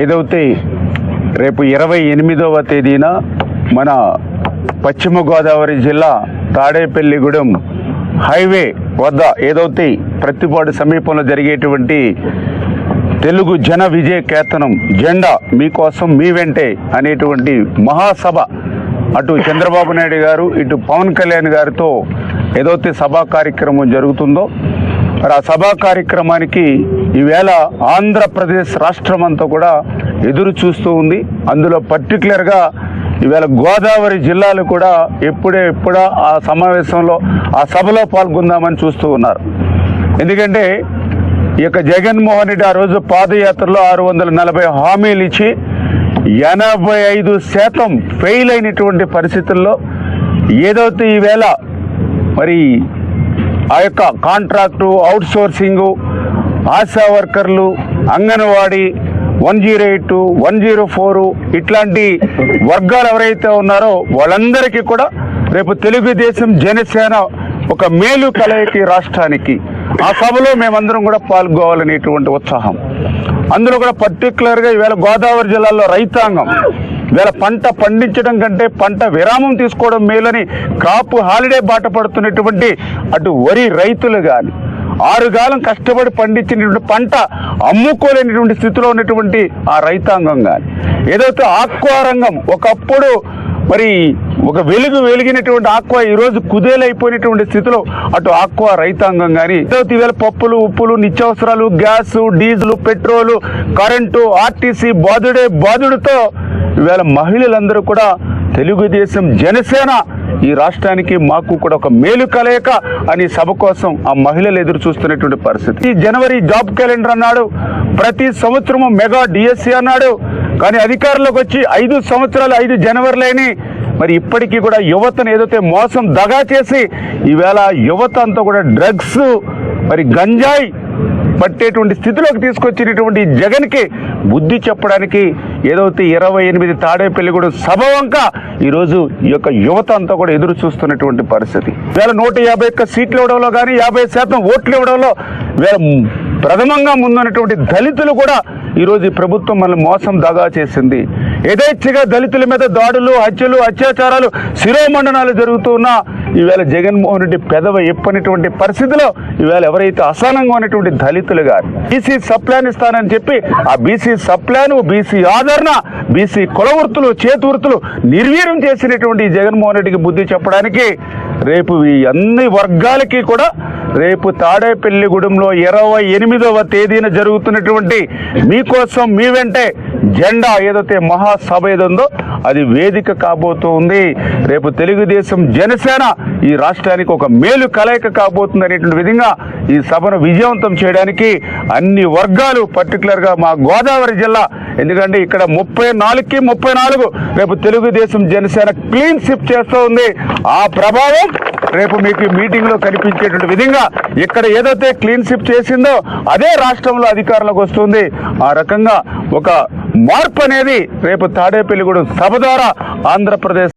ఏదైతే రేపు 28వ తేదీన మన పశ్చిమ గోదావరి జిల్లా తాడేపల్లిగూడెం హైవే వద్ద ఏదైతే ప్రతిపాడు సమీపంలో జరిగేటువంటి తెలుగు జన విజయ కేతనం జెండా మీకోసం మీ వెంటే అనేటువంటి మహాసభ అటు చంద్రబాబు నాయుడు గారు ఇటు పవన్ కళ్యాణ్ గారితో ఏదైతే సభా కార్యక్రమం జరుగుతుందో మరి ఆ సభా కార్యక్రమానికి ఈవేళ ఆంధ్రప్రదేశ్ రాష్ట్రం అంతా కూడా ఎదురు చూస్తూ ఉంది. అందులో పర్టికులర్గా ఈవేళ గోదావరి జిల్లాలు కూడా ఎప్పుడా ఆ సమావేశంలో ఆ సభలో పాల్గొందామని చూస్తూ ఉన్నారు. ఎందుకంటే ఈ యొక్క జగన్మోహన్ రెడ్డి ఆ రోజు పాదయాత్రలో 640 హామీలు ఇచ్చి 85% ఫెయిల్ అయినటువంటి పరిస్థితుల్లో ఏదైతే ఈవేళ మరి ఆ యొక్క కాంట్రాక్టు అవుట్సోర్సింగు ఆశా వర్కర్లు అంగన్వాడీ 108 104 ఇట్లాంటి వర్గాలు ఎవరైతే ఉన్నారో వాళ్ళందరికీ కూడా రేపు తెలుగుదేశం జనసేన ఒక మేలు కలయికి రాష్ట్రానికి ఆ సభలో మేమందరం కూడా పాల్గొవాలనేటువంటి ఉత్సాహం. అందులో కూడా పర్టికులర్గా ఈవేళ గోదావరి జిల్లాలో రైతాంగం ఈవేళ పంట పండించడం కంటే పంట విరామం తీసుకోవడం మేలని క్రాప్ హాలిడే బాట పడుతున్నటువంటి అటు వరి రైతులు కానీ 6 కాలం కష్టపడి పండించినటువంటి పంట అమ్ముకోలేనటువంటి స్థితిలో ఉన్నటువంటి ఆ రైతాంగం కానీ ఏదైతే ఆక్వా రంగం ఒకప్పుడు మరి ఒక వెలిగినటువంటి ఆక్వా ఈరోజు కుదేలైపోయినటువంటి స్థితిలో అటు ఆక్వా రైతాంగం కానీ ఏదైతే ఈవేళ పప్పులు ఉప్పులు నిత్యావసరాలు gas diesel petrol current RTC బాధుడితో ఈవేళ మహిళలందరూ కూడా తెలుగుదేశం జనసేన ఈ రాష్ట్రానికి మాకు కూడా ఒక మేలు కలయిక అని సభ కోసం ఆ మహిళలు ఎదురు చూస్తున్నటువంటి పరిస్థితి. ఈ జనవరి జాబ్ క్యాలెండర్ అన్నాడు, ప్రతి సంవత్సరము మెగా డిఎస్సి అన్నాడు. కానీ అధికారంలోకి వచ్చి 5 సంవత్సరాలు 5 జనవరిలేని మరి ఇప్పటికీ కూడా యువతను ఏదైతే మోసం దగా చేసి ఈవేళ యువత అంతా కూడా డ్రగ్స్ మరి గంజాయి పట్టేటువంటి స్థితిలోకి తీసుకొచ్చినటువంటి జగన్కి బుద్ధి చెప్పడానికి ఏదైతే 28 తాడేపల్లిగూడెం సభ వంక ఈరోజు ఈ యొక్క యువత అంతా కూడా ఎదురు చూస్తున్నటువంటి పరిస్థితి. వేళ 151 సీట్లు ఇవ్వడంలో కానీ 50% ఓట్లు ఇవ్వడంలో వేళ ప్రథమంగా ముందున్నటువంటి దళితులు కూడా ఈరోజు ఈ ప్రభుత్వం మనల్ని మోసం దగా చేసింది. యథేచ్ఛగా దళితుల మీద దాడులు హత్యలు అత్యాచారాలు శిరోమండనాలు జరుగుతున్నా ఈవేళ జగన్మోహన్ రెడ్డి పెదవ ఎప్పనిటువంటి పరిస్థితిలో ఈవేళ ఎవరైతే అసహనంగా ఉన్నటువంటి దళితులు గారు బీసీ సప్లాన్ ఇస్తానని చెప్పి ఆ బీసీ సప్లాను బీసీ ఆదరణ బీసీ కుల వృత్తులు చేతి వృత్తులు నిర్వీర్యం చేసినటువంటి జగన్మోహన్ రెడ్డికి బుద్ధి చెప్పడానికి రేపు ఈ అన్ని వర్గాలకి కూడా రేపు తాడేపల్లిగూడెంలో 28వ తేదీన జరుగుతున్నటువంటి మీకోసం మీ వెంటే జెండా ఏదైతే మహాసభ ఏదుందో అది వేదిక కాబోతూ ఉంది. రేపు తెలుగుదేశం జనసేన ఈ రాష్ట్రానికి ఒక మేలు కలయిక కాబోతుంది అనేటువంటి విధంగా ఈ సభను విజయవంతం చేయడానికి అన్ని వర్గాలు పర్టికులర్గా మా గోదావరి జిల్లా, ఎందుకంటే ఇక్కడ 34కి 34 రేపు తెలుగుదేశం జనసేన క్లీన్ స్విప్ చేస్తూ ఉంది. ఆ ప్రభావం రేపు మీకు మీటింగ్లో కనిపించేటువంటి విధంగా ఇక్కడ ఏదైతే క్లీన్ స్విప్ చేసిందో అదే రాష్ట్రంలో అధికారంలోకి వస్తుంది. ఆ రకంగా ఒక మార్పు అనేది రేపు తాడేపల్లిగూడెం సభ ద్వారా ఆంధ్రప్రదేశ్